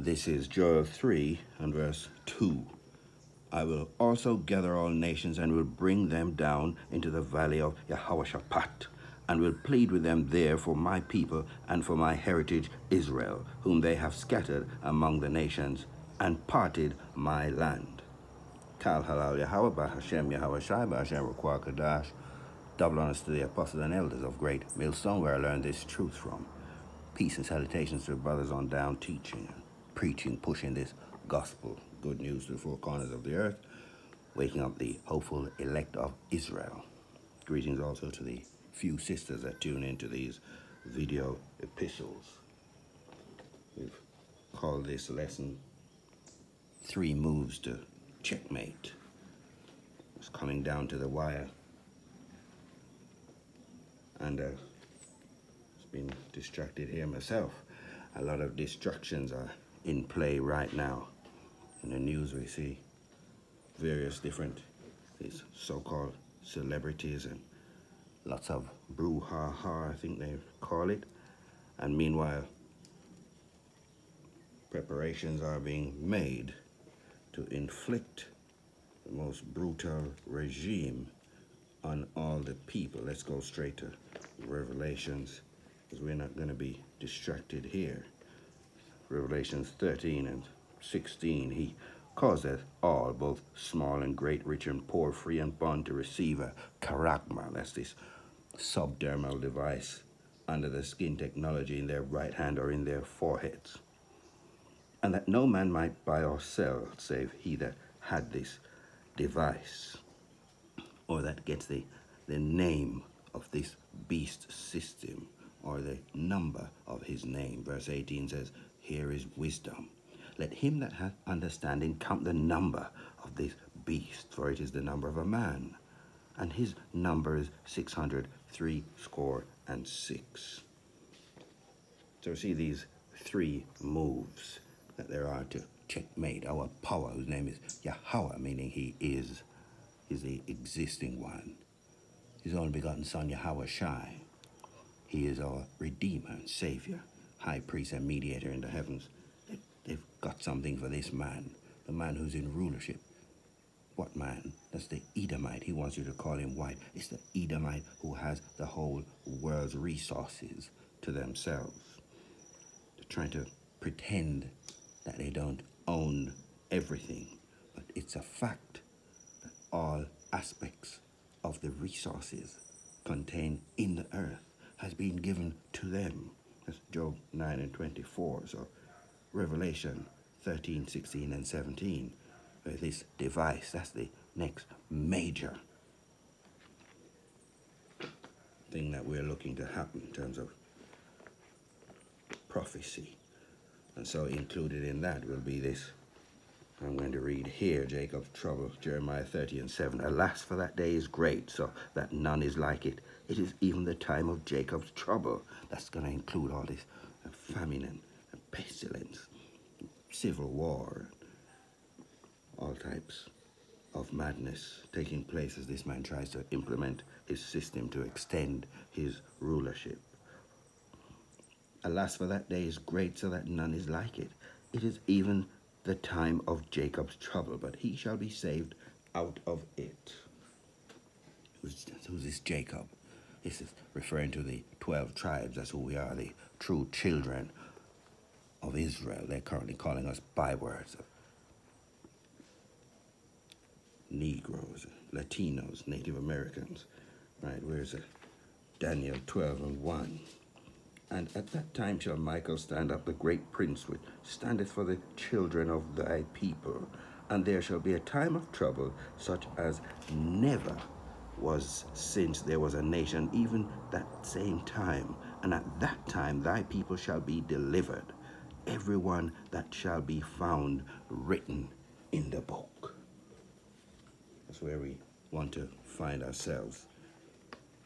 This is Joel 3 and verse 2. I will also gather all nations and will bring them down into the valley of Jehoshaphat, and will plead with them there for my people and for my heritage Israel, whom they have scattered among the nations, and parted my land. Kal halal Yahweh, Ba Hashem Yahweh Shai, Ba Hashem Rukwah Kadash. Double honors to the apostles and elders of Great Millstone, where I learned this truth from. Peace and salutations to the brothers on down, teaching and preaching, pushing this gospel, good news to the four corners of the earth, waking up the hopeful elect of Israel. Greetings also to the few sisters that tune into these video epistles. We've called this lesson 3 Moves to Checkmate. It's coming down to the wire, and been distracted here myself. A lot of distractions are in play right now. In the news we see various different these so-called celebrities and lots of brouhaha, I think they call it. And meanwhile, preparations are being made to inflict the most brutal regime on all the people. Let's go straight to Revelations, because we're not going to be distracted here. Revelations 13 and 16, he causeth all, both small and great, rich and poor, free and bond, to receive a charagma, that's this subdermal device under the skin technology in their right hand or in their foreheads. And that no man might buy or sell, save he that had this device, or that gets the name of this beast system, or the number of his name. Verse 18 says, here is wisdom. Let him that hath understanding count the number of this beast, for it is the number of a man, and his number is 666. So see these 3 moves that there are to checkmate our power, whose name is Yahweh, meaning he is the existing one. His only begotten Son, Yahweh Shai. He is our Redeemer and Savior, High Priest and Mediator in the heavens. They've got something for this man, the man who's in rulership. What man? That's the Edomite. He wants you to call him white. It's the Edomite who has the whole world's resources to themselves. They're trying to pretend that they don't own everything, but it's a fact that all aspects of the resources contained in the earth has been given to them. That's Job 9 and 24. So Revelation 13, 16, and 17. This device, that's the next major thing that we're looking to happen in terms of prophecy. And so included in that will be this. I'm going to read here, Jacob's trouble, Jeremiah 30 and 7. Alas, for that day is great, so that none is like it. It is even the time of Jacob's trouble. That's going to include all this famine and pestilence, civil war, all types of madness taking place as this man tries to implement his system to extend his rulership. Alas, for that day is great, so that none is like it. It is even the time of Jacob's trouble, but he shall be saved out of it. Who's this Jacob? This is referring to the 12 tribes. That's who we are, the true children of Israel. They're currently calling us bywords of Negroes, Latinos, Native Americans. Right, where's Daniel 12 and 1? And at that time shall Michael stand up, the great prince, which standeth for the children of thy people. And there shall be a time of trouble, such as never was since there was a nation, even that same time. And at that time thy people shall be delivered, every one that shall be found written in the book. That's where we want to find ourselves.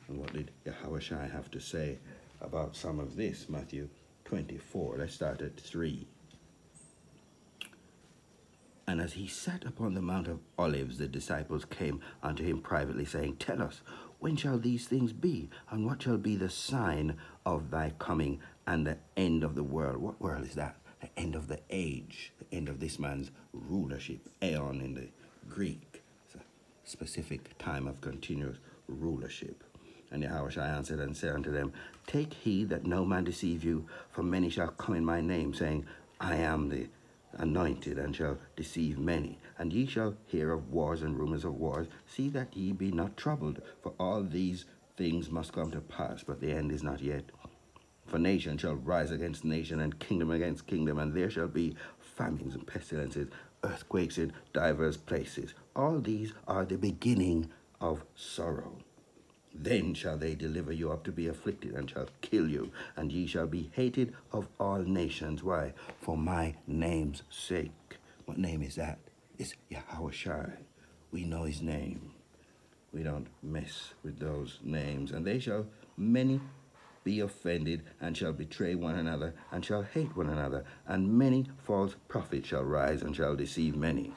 And what did Yahweh Shai have to say about some of this? Matthew 24. Let's start at 3. And as he sat upon the Mount of Olives, the disciples came unto him privately, saying, Tell us, when shall these things be? And what shall be the sign of thy coming and the end of the world? What world is that? The end of the age, the end of this man's rulership, aeon in the Greek. It's a specific time of continuous rulership. And Yahushua answered and said unto them, Take heed that no man deceive you, for many shall come in my name, saying, I am the anointed, and shall deceive many. And ye shall hear of wars and rumors of wars. See that ye be not troubled, for all these things must come to pass, but the end is not yet. For nation shall rise against nation, and kingdom against kingdom, and there shall be famines and pestilences, earthquakes in divers places. All these are the beginning of sorrow. Then shall they deliver you up to be afflicted, and shall kill you, and ye shall be hated of all nations. Why? For my name's sake. What name is that? It's Yahushua. We know his name. We don't mess with those names. And they shall many be offended, and shall betray one another, and shall hate one another. And many false prophets shall rise, and shall deceive many.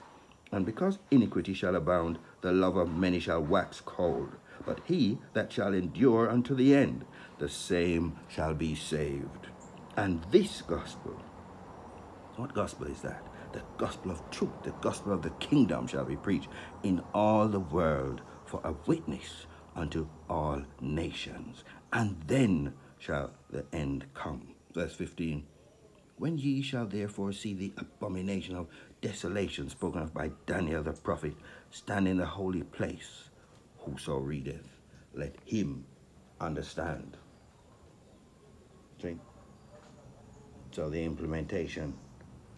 And because iniquity shall abound, the love of many shall wax cold. But he that shall endure unto the end, the same shall be saved. And this gospel, what gospel is that? The gospel of truth, the gospel of the kingdom shall be preached in all the world for a witness unto all nations. And then shall the end come. Verse 15. When ye shall therefore see the abomination of desolation spoken of by Daniel the prophet stand in the holy place, whoso readeth, let him understand. See? So the implementation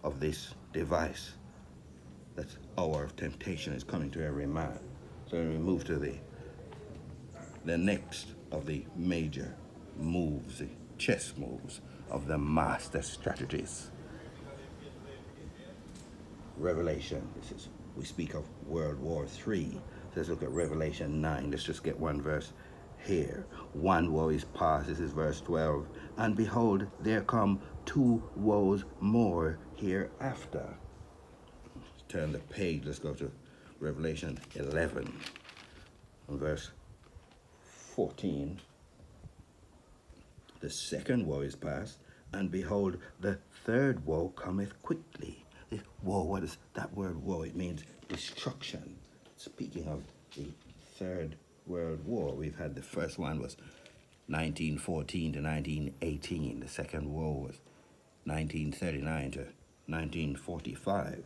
of this device, that's hour of temptation, is coming to every man. So we move to the next of the major moves, the chess moves of the master strategist. Revelation. We speak of World War III. Let's look at Revelation 9. Let's just get one verse here. One woe is past. This is verse 12. And behold, there come 2 woes more hereafter. Let's turn the page. Let's go to Revelation 11, verse 14. The second woe is past, and behold, the third woe cometh quickly. This woe, what is that word woe? It means destruction. Speaking of the Third World War, we've had the first one was 1914 to 1918. The second war was 1939 to 1945.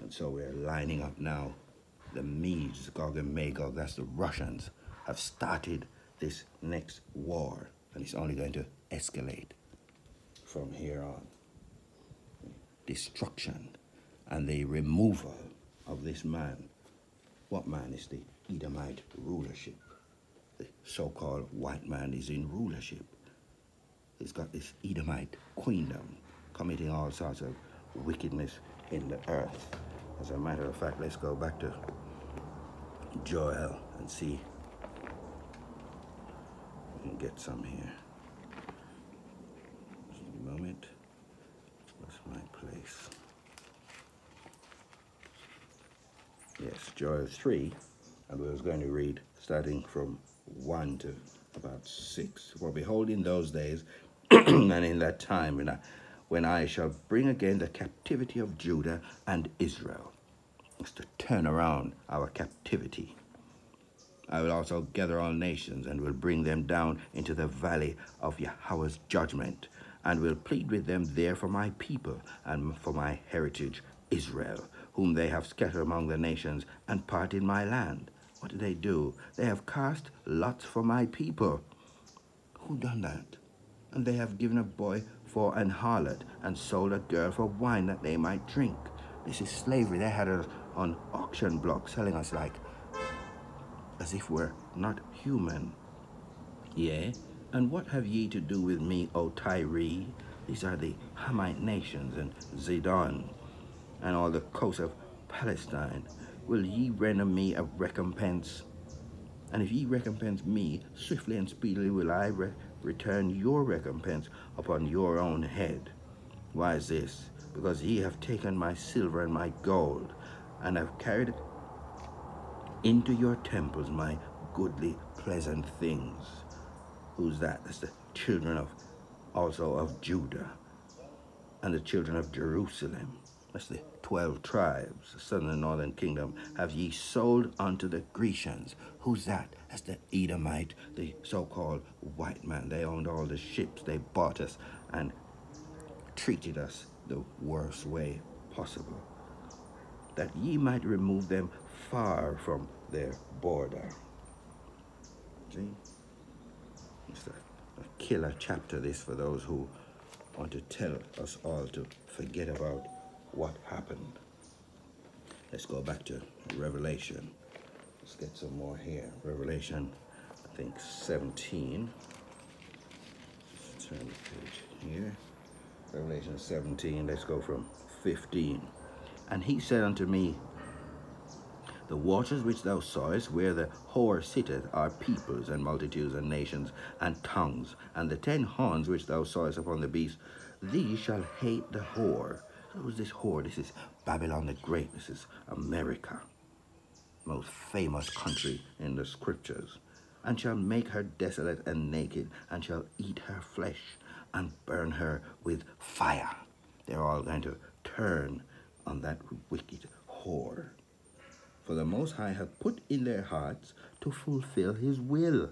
And so we're lining up now. The Medes, Gog and Magog, that's the Russians, have started this next war. And it's only going to escalate from here on. Destruction and the removal of this man. What man is the Edomite rulership? The so-called white man is in rulership. He's got this Edomite queendom, committing all sorts of wickedness in the earth. As a matter of fact, let's go back to Joel and see if we can get some here. Just a moment. What's my place? Yes, Joel 3, and we was going to read starting from 1 to about 6. For behold, in those days and in that time when I shall bring again the captivity of Judah and Israel. It's to turn around our captivity. I will also gather all nations and will bring them down into the valley of Yahweh's judgment, and will plead with them there for my people and for my heritage Israel, whom they have scattered among the nations and parted my land. What do? They have cast lots for my people. Who done that? And they have given a boy for an harlot and sold a girl for wine that they might drink. This is slavery. They had us on auction block selling us like as if we're not human. Yea, and what have ye to do with me, O Tyre? These are the Hamite nations, and Zidon, and all the coast of Palestine. Will ye render me a recompense? And if ye recompense me, swiftly and speedily will I return your recompense upon your own head. Why is this? Because ye have taken my silver and my gold, and have carried into your temples my goodly, pleasant things. Who's that? That's the children of also of Judah. and the children of Jerusalem, that's the 12 tribes, the southern and northern kingdom, have ye sold unto the Grecians. Who's that? That's the Edomite, the so-called white man. They owned all the ships. They bought us and treated us the worst way possible, that ye might remove them far from their border. See? It's a killer chapter, this, for those who want to tell us all to forget about what happened. Let's go back to Revelation. Let's get some more here. Revelation, I think 17. Let's turn the page here. Revelation 17, let's go from 15. And he said unto me, the waters which thou sawest, where the whore sitteth, are peoples and multitudes and nations and tongues. And the 10 horns which thou sawest upon the beast, these shall hate the whore. So who's this whore? This is Babylon the Great. This is America, most famous country in the scriptures. And shall make her desolate and naked, and shall eat her flesh, and burn her with fire. They're all going to turn on that wicked whore. For the Most High hath put in their hearts to fulfill his will,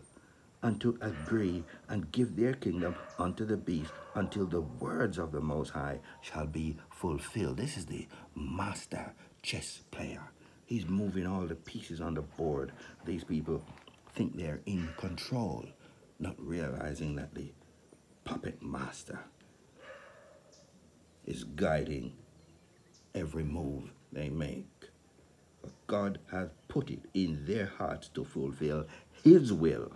and to agree and give their kingdom unto the beast, until the words of the Most High shall be fulfilled. This is the master chess player. He's moving all the pieces on the board. These people think they're in control, not realizing that the puppet master is guiding every move they make. But God has put it in their hearts to fulfill his will,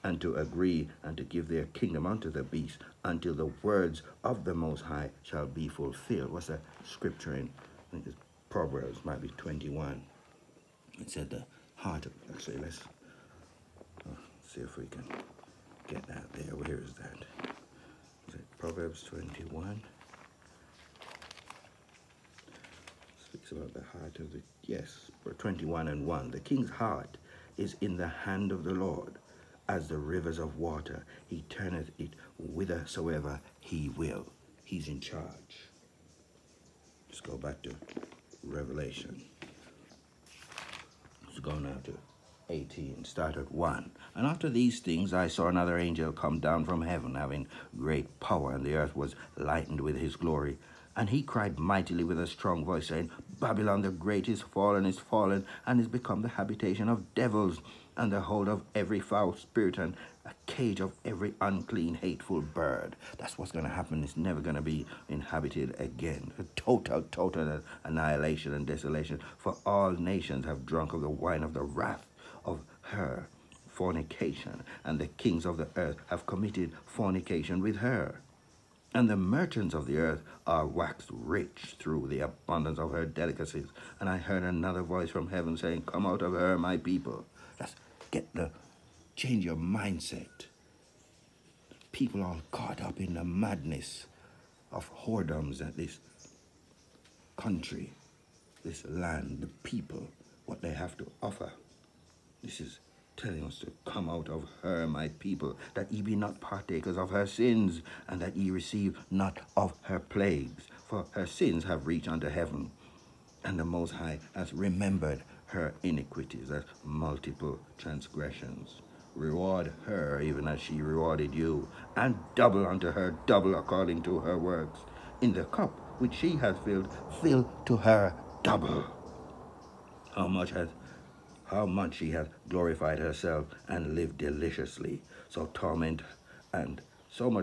and to agree and to give their kingdom unto the beast, until the words of the Most High shall be fulfilled. What's that scripture in? I think it's Proverbs, might be 21. It said the heart of, actually, let's see if we can get that there. Where is that? Is it Proverbs 21? Speaks about the heart of the, yes, 21 and 1. The king's heart is in the hand of the Lord, as the rivers of water. He turneth it whithersoever he will. He's in charge. Let's go back to Revelation. Let's go now to 18, start at 1. And after these things I saw another angel come down from heaven, having great power, and the earth was lightened with his glory. And he cried mightily with a strong voice, saying, Babylon the great is fallen, and is become the habitation of devils, and the hold of every foul spirit, and a cage of every unclean, hateful bird. That's what's going to happen. It's never going to be inhabited again. A total annihilation and desolation. For all nations have drunk of the wine of the wrath of her fornication, and the kings of the earth have committed fornication with her. And the merchants of the earth are waxed rich through the abundance of her delicacies. And I heard another voice from heaven saying, Come out of her, my people. Change your mindset. People all caught up in the madness of whoredoms that this country, this land, the people, what they have to offer. This is telling us to come out of her, my people, that ye be not partakers of her sins, and that ye receive not of her plagues. For her sins have reached unto heaven, and the Most High hath remembered her iniquities as multiple transgressions. Reward her even as she rewarded you, and double unto her, double according to her works. In the cup which she hath filled, fill to her double. How much she hath glorified herself and lived deliciously. So much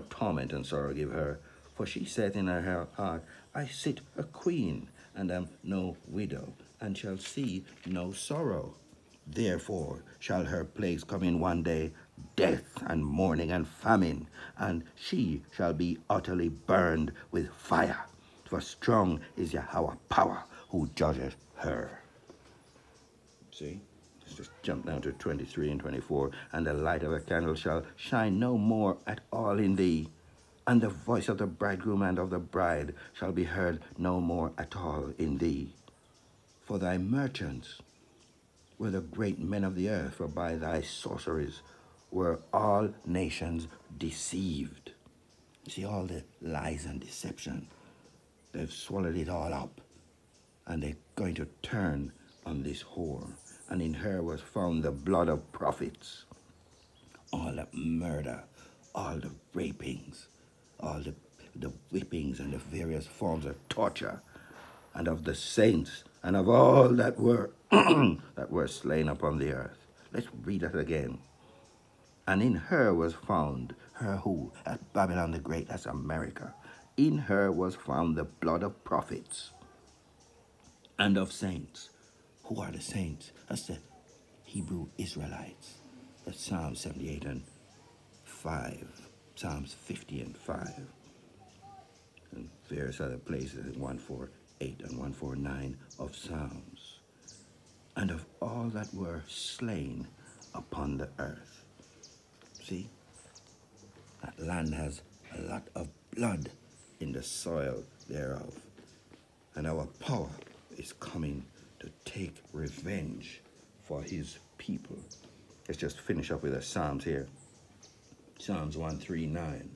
torment and sorrow give her. For she saith in her heart, I sit a queen, and am no widow, and shall see no sorrow. Therefore shall her plagues come in one day, death and mourning and famine, and she shall be utterly burned with fire. For strong is Yahweh power, who judgeth her. See? Let's just jump down to 23 and 24. And the light of a candle shall shine no more at all in thee, and the voice of the bridegroom and of the bride shall be heard no more at all in thee. For thy merchants were the great men of the earth, for by thy sorceries were all nations deceived. See, all the lies and deception, they've swallowed it all up. And they're going to turn on this whore. And in her was found the blood of prophets, all the murder, all the rapings, all the whippings and the various forms of torture, and of the saints, and of all that were that were slain upon the earth. Let's read that again. And in her was found, her who? At Babylon the Great, that's America. In her was found the blood of prophets and of saints. Who are the saints? That's the Hebrew Israelites. That's Psalm 78 and 5, Psalms 50 and 5, and various other places in 148 and 149 of Psalms. And of all that were slain upon the earth. See, that land has a lot of blood in the soil thereof. And our power is coming to take revenge for his people. Let's just finish up with the Psalms here. Psalms 139,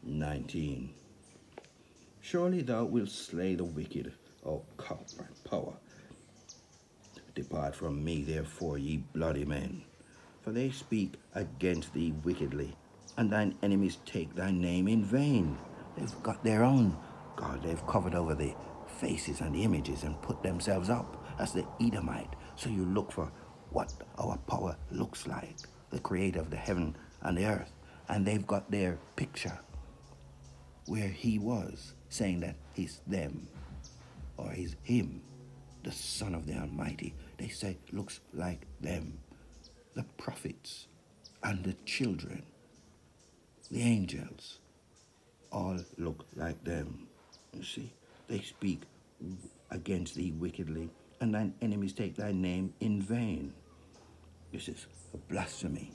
19. Surely thou wilt slay the wicked, O power. Depart from me, therefore, ye bloody men. For they speak against thee wickedly, and thine enemies take thy name in vain. They've got their own God. They've covered over the faces and the images and put themselves up. That's the Edomite. So you look for what our power looks like, the creator of the heaven and the earth. And they've got their picture where he was, saying that he's them, or he's him, the Son of the Almighty. They say looks like them. The prophets and the children, the angels, all look like them. You see, they speak against thee wickedly, and thine enemies take thy name in vain. This is a blasphemy.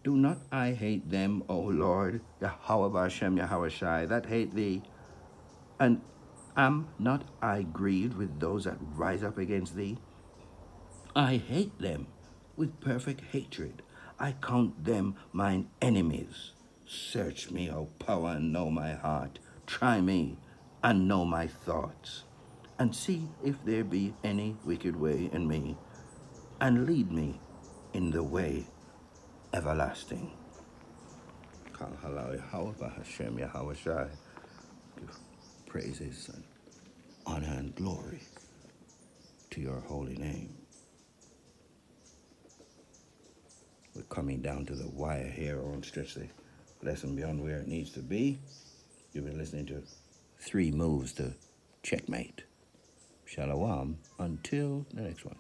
Do not I hate them, O Lord, Yahweh Bashem, Yahweh Shai, that hate thee? And am not I grieved with those that rise up against thee? I hate them with perfect hatred. I count them mine enemies. Search me, O power, and know my heart. Try me, and know my thoughts. And see if there be any wicked way in me, and lead me in the way everlasting. Kal halal Yahweh Hashem Yahweh Shai. Give praises and honor and glory to your holy name. We're coming down to the wire here. I won't stretch the lesson beyond where it needs to be. You've been listening to 3 moves to Checkmate. Shalom until the next one.